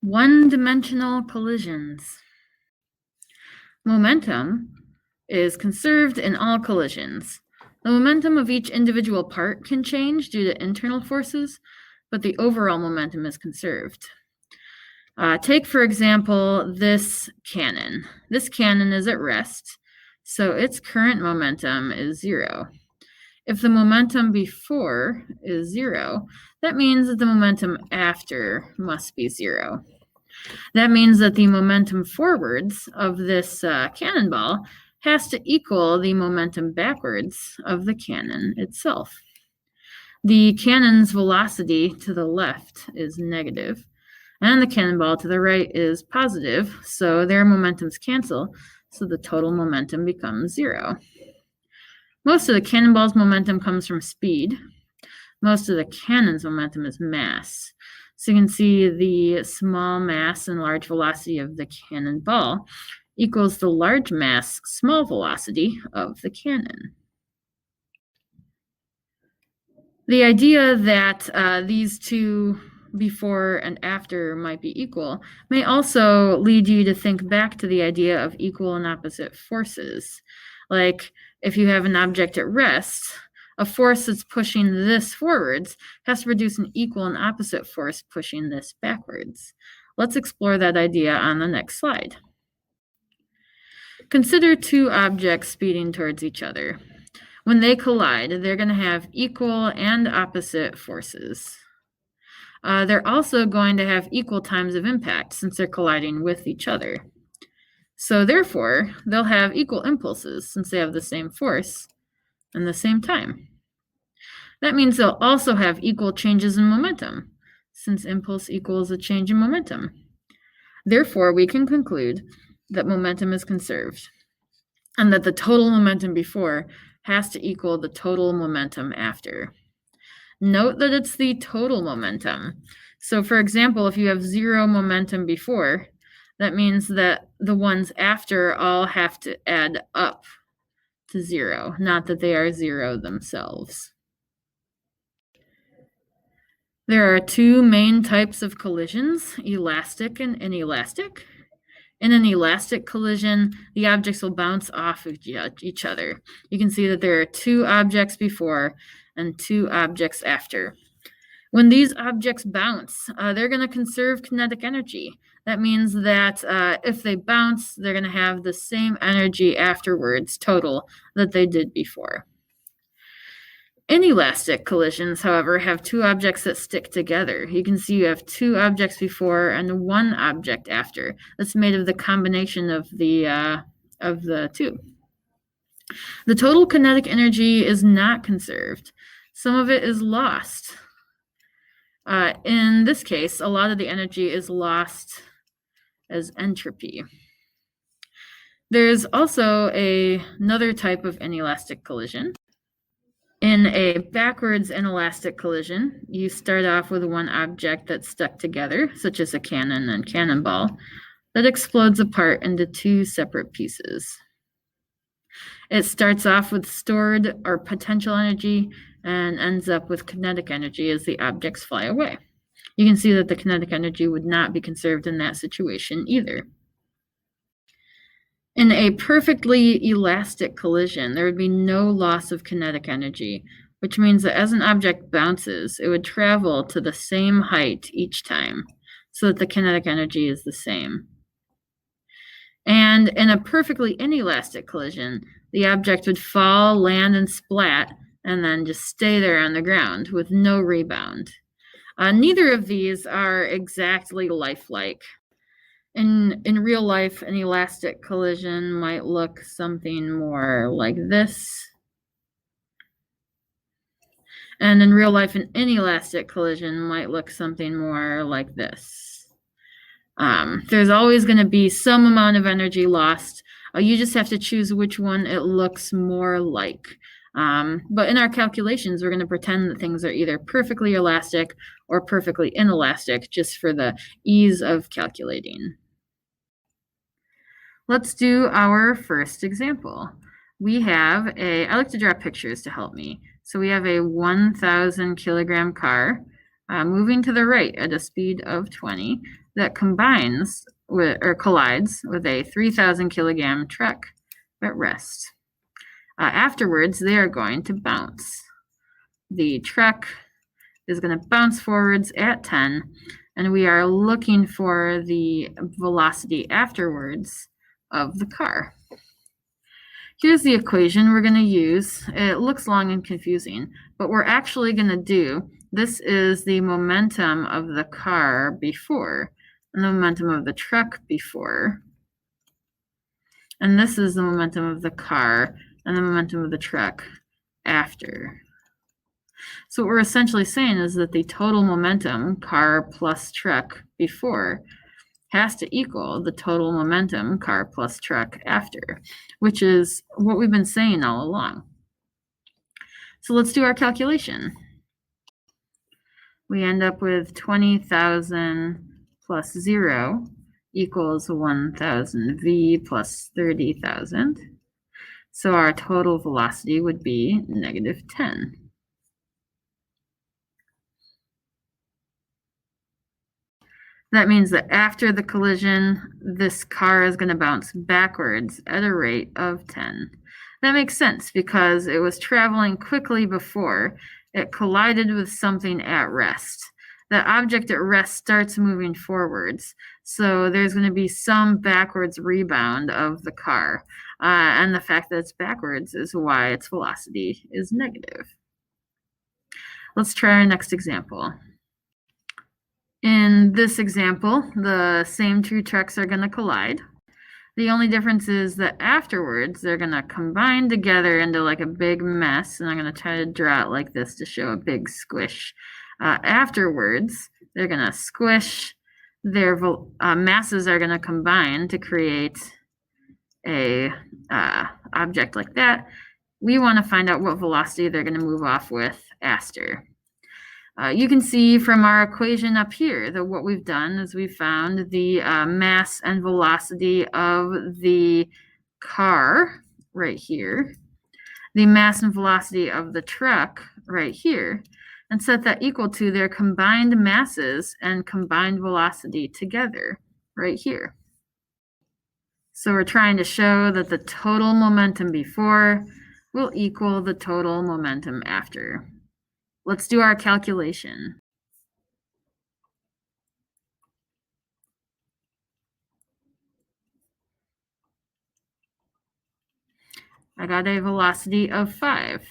One-dimensional collisions. Momentum is conserved in all collisions. The momentum of each individual part can change due to internal forces, but the overall momentum is conserved. Take, for example, this cannon. This cannon is at rest, so its current momentum is 0. If the momentum before is 0, that means that the momentum after must be 0. That means that the momentum forwards of this cannonball has to equal the momentum backwards of the cannon itself. The cannon's velocity to the left is negative, and the cannonball to the right is positive, so their momentums cancel, so the total momentum becomes 0. Most of the cannonball's momentum comes from speed. Most of the cannon's momentum is mass. So you can see the small mass and large velocity of the cannonball equals the large mass, small velocity of the cannon. The idea that these two before and after might be equal may also lead you to think back to the idea of equal and opposite forces. Like if you have an object at rest, a force that's pushing this forwards has to produce an equal and opposite force pushing this backwards. Let's explore that idea on the next slide. Consider two objects speeding towards each other. When they collide, they're going to have equal and opposite forces. They're also going to have equal times of impact since they're colliding with each other. So therefore, they'll have equal impulses since they have the same force and the same time. That means they'll also have equal changes in momentum, since impulse equals a change in momentum. Therefore, we can conclude that momentum is conserved, and that the total momentum before has to equal the total momentum after. Note that it's the total momentum. So for example, if you have 0 momentum before, that means that the ones after all have to add up to 0, not that they are 0 themselves. There are two main types of collisions, elastic and inelastic. In an elastic collision, the objects will bounce off of each other. You can see that there are 2 objects before and 2 objects after. When these objects bounce, they're going to conserve kinetic energy. That means that if they bounce, they're going to have the same energy afterwards, total, that they did before. Inelastic collisions, however, have 2 objects that stick together. You can see you have 2 objects before and 1 object after. That's made of the combination of the 2. The total kinetic energy is not conserved. Some of it is lost. In this case, a lot of the energy is lost as entropy. There's also another type of inelastic collision. In a backwards inelastic collision, you start off with 1 object that's stuck together, such as a cannon and cannonball, that explodes apart into 2 separate pieces. It starts off with stored or potential energy and ends up with kinetic energy as the objects fly away. You can see that the kinetic energy would not be conserved in that situation either. In a perfectly elastic collision, there would be no loss of kinetic energy, which means that as an object bounces, it would travel to the same height each time, so that the kinetic energy is the same. And in a perfectly inelastic collision, the object would fall, land, and splat, and then just stay there on the ground with no rebound. Neither of these are exactly lifelike. In real life, an elastic collision might look something more like this. And in real life, an inelastic collision might look something more like this. There's always going to be some amount of energy lost. You just have to choose which one it looks more like. But in our calculations, we're going to pretend that things are either perfectly elastic or perfectly inelastic, just for the ease of calculating. Let's do our first example. We have I like to draw pictures to help me. So we have a 1,000 kilogram car moving to the right at a speed of 20 that combines with or collides with a 3,000 kilogram truck at rest. Afterwards, they are going to bounce. The truck is going to bounce forwards at 10, and we are looking for the velocity afterwards of the car. Here's the equation we're going to use. It looks long and confusing, but we're actually going to do, this is the momentum of the car before, and the momentum of the truck before. And this is the momentum of the car and the momentum of the truck after. So what we're essentially saying is that the total momentum, car plus truck before, has to equal the total momentum, car plus truck after, which is what we've been saying all along. So let's do our calculation. We end up with 20,000 plus 0 equals 1,000 v plus 30,000. So our total velocity would be negative 10. That means that after the collision, this car is going to bounce backwards at a rate of 10. That makes sense because it was traveling quickly before. It collided with something at rest. The object at rest starts moving forwards. So there's going to be some backwards rebound of the car. And the fact that it's backwards is why its velocity is negative. Let's try our next example. In this example, the same two trucks are going to collide. The only difference is that afterwards, they're going to combine together into like a big mess. And I'm going to try to draw it like this to show a big squish. Afterwards, they're going to squish. Their masses are going to combine to create a object like that. We want to find out what velocity they're going to move off with after. You can see from our equation up here that what we've done is we found the mass and velocity of the car right here, the mass and velocity of the truck right here, and set that equal to their combined masses and combined velocity together right here. So we're trying to show that the total momentum before will equal the total momentum after. Let's do our calculation. I got a velocity of 5.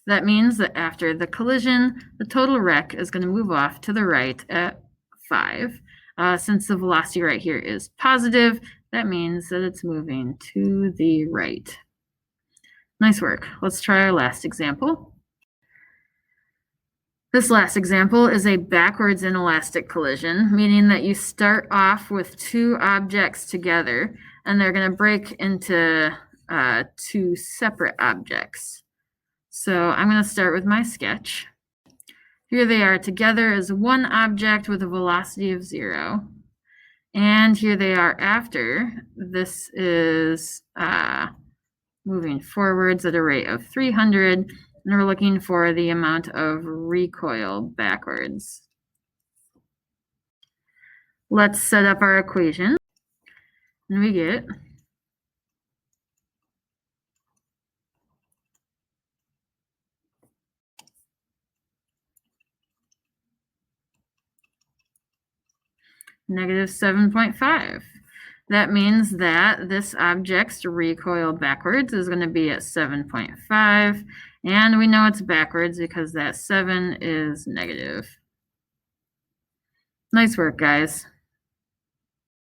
That means that after the collision, the total wreck is going to move off to the right at 5. Since the velocity right here is positive, that means that it's moving to the right. Nice work. Let's try our last example. This last example is a backwards inelastic collision, meaning that you start off with two objects together, and they're going to break into two separate objects. So I'm going to start with my sketch. Here they are together as one object with a velocity of 0. And here they are after. This is moving forwards at a rate of 300. And we're looking for the amount of recoil backwards. Let's set up our equation. And we get negative 7.5. That means that this object's recoil backwards is going to be at 7.5. And we know it's backwards because that 7 is negative. Nice work, guys.